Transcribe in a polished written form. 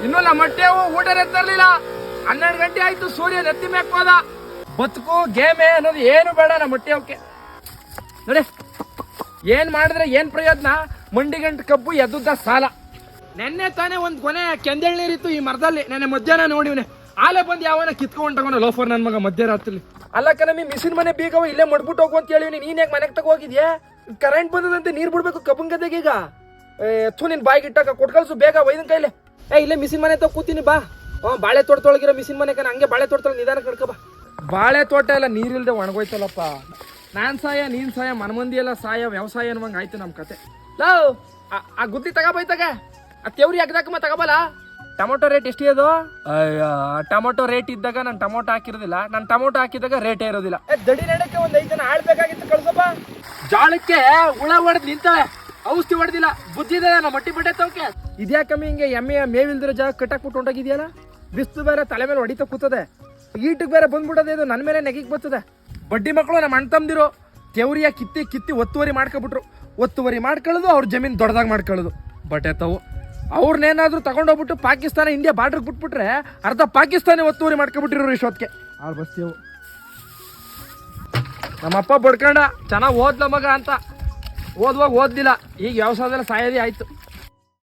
ಇನ್ನು ನಮ್ಮ ಹೊಟ್ಟೆ ಊಟನೇ ತರ್ಲಿಲ್ಲ. 12 ಗಂಟೆ ಆಯ್ತು, ಸೂರ್ಯ ನೆತ್ತಿ ಮ್ಯಾಕ್ ಹೋದ. ಬದುಕು ಗೇಮೆ ಅನ್ನೋದು ಏನು ಬೇಡ ನಮ್ಮ ಹೊಟ್ಟೆ ಅವಕ್ಕೆ. ನೋಡಿ ಏನ್ ಮಾಡಿದ್ರೆ ಏನ್ ಪ್ರಯೋಜನ? ಮಂಡಿಗಂಟು ಕಬ್ಬು ಎದ್ದುದ್ದ ಸಾಲ. ನೆನ್ನೆ ತಾನೇ ಒಂದ್ ಕೊನೆ ಕೆಂದೇಳ್ ನೀರಿತ್ತು ಈ ಮರದಲ್ಲಿ. ನೆನ್ನೆ ಮಧ್ಯಾಹ್ನ ನೋಡಿವ್ನೆ, ಆಲೆ ಬಂದು ಯಾವನ ಕಿತ್ಕೊಂಡ್ ಲೋಫರ್ ನನ್ ಮಗ ಮಧ್ಯರಾತ್ರಿ. ಅಲ್ಲ ಕಣಮಿ, ಮಿಷಿನ್ ಮನೆ ಬೀಗವ ಇಲ್ಲೇ ಮಡ್ಬಿಟ್ಟು ಹೋಗು ಅಂತ ಹೇಳಿವ್ನಿ. ನೀನ್ ಯಾಕೆ ಮನೆಗೆ ತಗೋಗಿದ್ಯಾ? ಕರೆಂಟ್ ಬಂದದಂತೆ ನೀರ್ ಬಿಡ್ಬೇಕು ಕಬ್ಬನ್ ಗದ್ದೆಗೆ. ಈಗ ನಿನ್ ಬಾಯಿಗೆ ಇಟ್ಟಾಗ ಕೊಟ್ಕಳ್ಸು ಬೇಗ ವೈದನ್ ಕೈಲೆ. ಇಲ್ಲೇ ಮಿಷಿನ್ ಮನೆ ತಗೋ ಕೂತೀನಿ ಬಾ. ಬಾಳೆ ತೋಟದೊಳಗಿರೋ ಮಿಷಿನ್ ಮನೆ ಕಣ, ಹಂಗೆ ಬಾಳೆ ತೋಟದೊಳಗೆ ನಿಧಾನ ಕಡ್ಕ ಬಾ. ಬಾಳೆ ತೋಟ ಎಲ್ಲ ನೀರಿಲ್ದೆ ಒಣಗೋಯ್ತಲ್ಲಪ್ಪ. ನಾನ್ ಸಾಯ ನೀನ್ ಸಾಯ ಮನಮಂದಿ ಎಲ್ಲ ಸಾಯ, ವ್ಯವಸಾಯ ಅನ್ನುವಂಗ ಆಯ್ತು ನಮ್ ಕತೆ. ಲವ್ ಆ ಗುದ್ದಿ ತಗೋಬೈತಾಗ ಆ ತೆವ್ರಿ ಅಗ್ದಾಕಮ್ಮ ತಗೋಬಲ್ಲ. ಟೊಮೊಟೊ ರೇಟ್ ಎಷ್ಟಿ ಅದು? ಟೊಮೊಟೊ ರೇಟ್ ಇದ್ದಾಗ ನಾನು ಟೊಮೊಟೊ ಹಾಕಿರೋದಿಲ್ಲ, ನಾನು ಟೊಮೊಟೊ ಹಾಕಿದಾಗ ರೇಟೇ ಇರೋದಿಲ್ಲ. ದಡಿ ನಡಕ್ಕೆ ಒಂದ್ 5 ಜನ ಆಳ್ಬೇಕಾಗಿತ್ತು, ಕಳ್ಸಪ್ಪ. ಜಾಳಕ್ಕೆ ಹುಳ ಹೊಡೆದ್ ನಿಂತವೆ, ಔಷಧಿ ಹೊಡೆದಿಲ್ಲ. ಬುದ್ಧಿದೆ ನಮ್ಮ ಮಟ್ಟಿ ಬಟ್ಟೆ ತವಕ್ಕೆ. ಇದ್ಯಾಕಮ್ಮಿ ಹಿಂಗೆ ಎಮ್ಮೆ ಮೇವಿಲ್ದಿರೋ ಜಾಗ ಕಟ್ಟಾಕ್ಬಿಟ್ಟು ಹೊಂಟೋಗಿದ್ಯಲ್ಲ? ಬಿಸ್ತು ಬೇರೆ ತಲೆ ಮೇಲೆ ಹೊಡಿತಾ ಕೂತದೆ, ಈಟಿಗೆ ಬೇರೆ ಬಂದ್ಬಿಡೋದೆ. ಇದು ನನ್ನ ಮೇಲೆ ನೆಗಿಗೆ ಬರ್ತದೆ. ಬಡ್ಡಿ ಮಕ್ಕಳು ನಮ್ಮ ಅಣ್ಣ ತಮ್ದಿರು ತೆವ್ರಿಯ ಕಿತ್ತಿ ಒತ್ತುವರಿ ಮಾಡ್ಕೊಬಿಟ್ರು. ಒತ್ತುವರಿ ಮಾಡ್ಕೊಳ್ಳೋದು, ಅವ್ರ ಜಮೀನು ದೊಡ್ಡದಾಗಿ ಮಾಡ್ಕೊಳ್ಳೋದು. ಬಟ್ಟೆ ತಾವು ಅವ್ರನ್ನೇನಾದ್ರೂ ತಗೊಂಡೋಗ್ಬಿಟ್ಟು ಪಾಕಿಸ್ತಾನ ಇಂಡಿಯಾ ಬಾರ್ಡರ್ ಬಿಟ್ಬಿಟ್ರೆ ಅರ್ಧ ಪಾಕಿಸ್ತಾನ ಒತ್ತುವರಿ ಮಾಡ್ಕೊಬಿಟ್ಟಿರೋ ಇಷ್ಟೊತ್ತಿಗೆ. ಬಸ್ತೀವು ನಮ್ಮಪ್ಪ ಬಡ್ಕೊಂಡ ಚೆನ್ನಾಗಿ ಓದ್ಲ ಮಗ ಅಂತ. ಓದುವಾಗ ಓದ್ಲಿಲ್ಲ, ಈಗ ವ್ಯವಸಾಯದಲ್ಲಿ ಸಾಯೋದೇ ಆಯ್ತು.